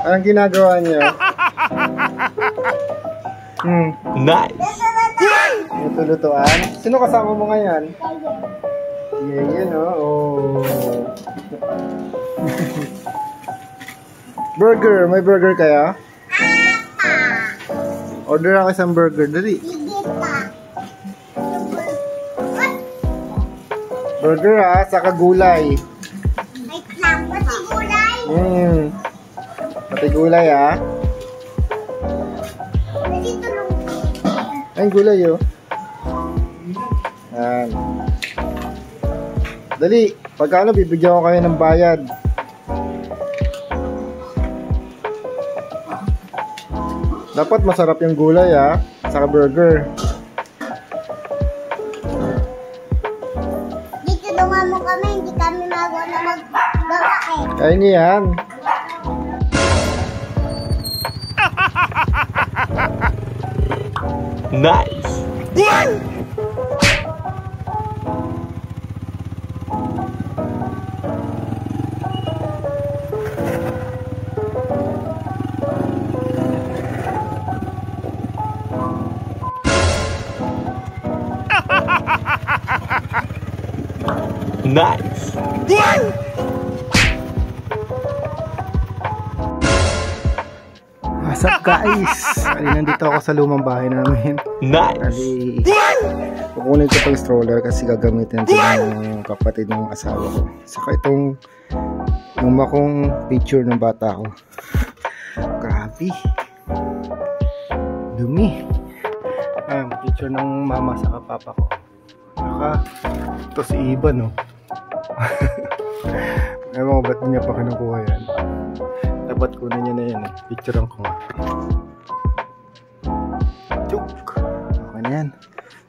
Anong ginagawa niyo? Nice! Luto-lutuan? Sino kasama mo ngayon? Yan, oh. Burger, may burger kaya? Order ako isang burger, dali. Burger ha, saka gulay. Wait lang, pati gulay. Pati gulay ha. Ay, gulay oh. Yan. Dali, pagkano bibigyan ko kayo ng bayad. Dapat masarap yung gulay ha, saka burger. Dito dunga mo kami, hindi kami magawa na maggawa eh. Kaya niya yan. Nice! Nice! What's up guys? Nandito ako sa lumang bahay namin. Nice! Kukunin ko itong stroller kasi gagamitin ito ng kapatid ng asawa ko. Saka itong makong picture ng bata ko. Grabe. Dumi. Picture ng mama saka papa ko. Saka ito si Ivan oh. Ewan ko ba't niya pa kinukuha yan. Dapat kunin niya na yan eh. Picturean ko nga. Chuk! Okay na yan.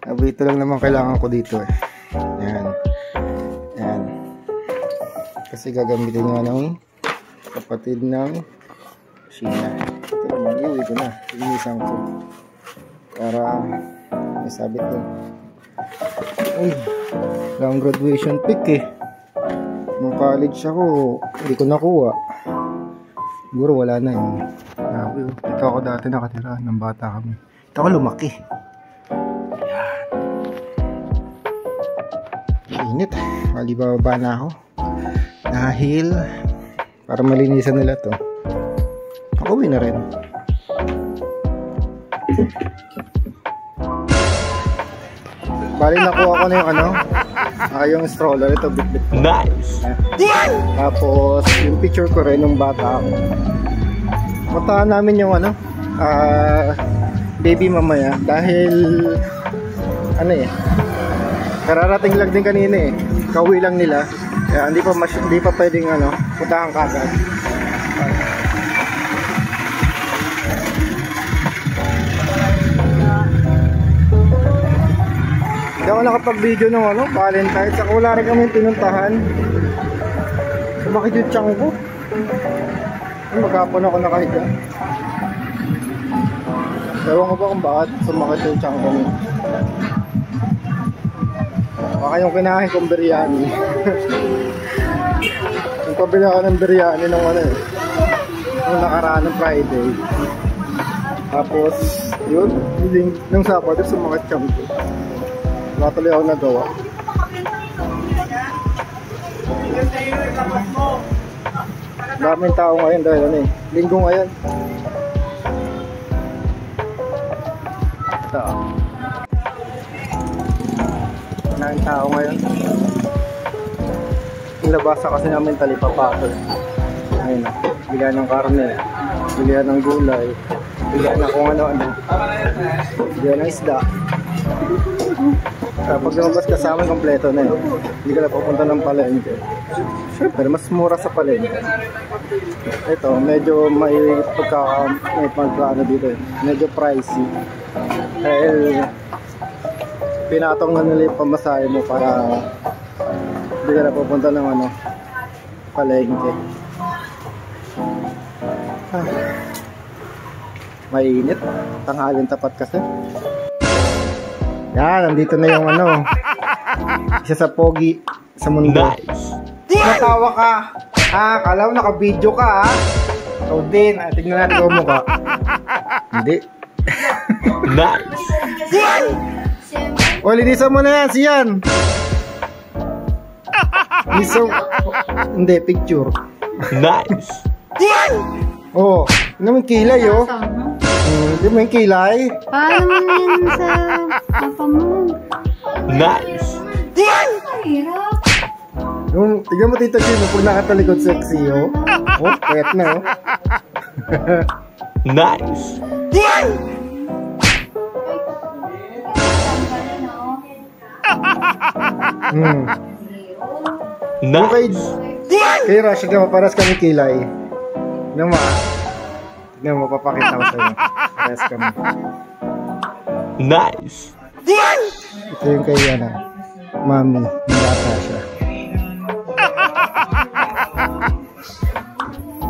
Ito lang naman kailangan ko dito eh. Yan. Yan. Kasi gagamitin nga ng kapatid ng Sheena. Ito naman, iuwi ko na. Inisan ko. Para may sabit doon. Uy, lang graduation pic eh. Nung college ako, hindi ko nakuha. Siguro wala na yun. Dito ako dati nakatira ng bata kami. Dito ako lumaki. Ayan. Init. Malibaba na ako. Dahil para malinisan nila to. Pauwi na rin. Bali nakuha ko na yung yung stroller. Ito bit-bit. Nice! Tapos yung picture ko rin ng bata ako. Matahan namin yung baby mamaya. Dahil kararating lang din kanina eh. Kauwi lang nila. Kaya hindi pa pwedeng puntahan kagad. Hindi ako nakapag-video ng Valentine's. Saka wala rin kami pinuntahan. Sumakit yung tiyan ko. Maghapon ako nakahiga. Ewan ko ba kung bakit sumakit yung tiyan ko. Baka yung kinahin kong biryani. Yung pabili ako ng biryani nung nung nakaraan ng Friday. Tapos yun, nung Sabado sumakit tiyan ko. Wala tuloy ako nagawa. Daming tao ngayon dahil linggo ngayon. Ito. Daming tao ngayon. Ilabasa kasi namin talipapasol. Ayun na. Bilihan ng karne. Bilihan ng gulay. Bilihan ng kung ano-ano. Bilihan ng isda. Pag lumabas ka sa amin, kompleto na yun. Hindi ka na pupunta ng palengke. Siyempre, mas mura sa palengke. Ito, medyo may pagkakaano dito eh. Medyo pricey. Dahil pinatong na nila yung pamasahe mo para hindi ka na pupunta ng palengke. Mainit. Tanghalin tapat kasi. Yan, nandito na yung isa sa pogi sa mundo. Nice! Natawa ka. Kala mo naka-video ka Ikaw din. Tignan natin kung mukha. Hindi. Nice. O, linisan mo na yan. Siyan. Linisan. Hindi, picture. Nice. Oh, ano yung kilay, oh. Hindi mo yung kilay. Paano mo yun sa papa mo? Nice. Hirap. Tignan mo, Tito Chino, pag nakatalikod sexy, oh. Oh, pwet na, oh. Nice. Okay. Nice. Kay Rush, tignan mo, paras kami kilay. Tignan mo, ah. Tignan mo, papakita ko sa'yo. Paras kami. Nice. Ito yung kay, ano, mami. Bata siya.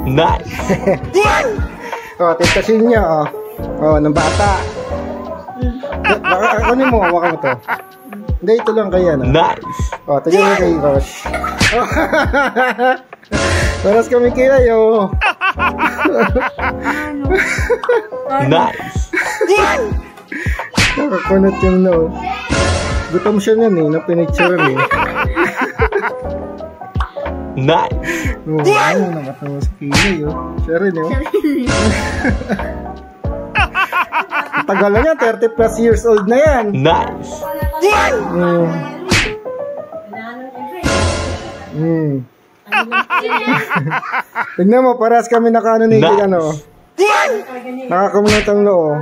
Nice. Oh, tentasin niya, oh. Oh, ng bata. Ano mo, hawakan mo to. Hindi, ito lang kay, ano. Nice. Oh, tignan mo kay Rush. Paras kami kilay, oh. Nice. Nakakunot yung no. Gutom siya nun eh, na pinicturean eh. Nice. Oo, nakatawa sa kilay, oh. Siya rin, oh. Ang tagal na yan, 30 plus years old na yan. Nice. Tignan mo, paras kami nakaano ni Nice. ano. Nakakamunot ang noo.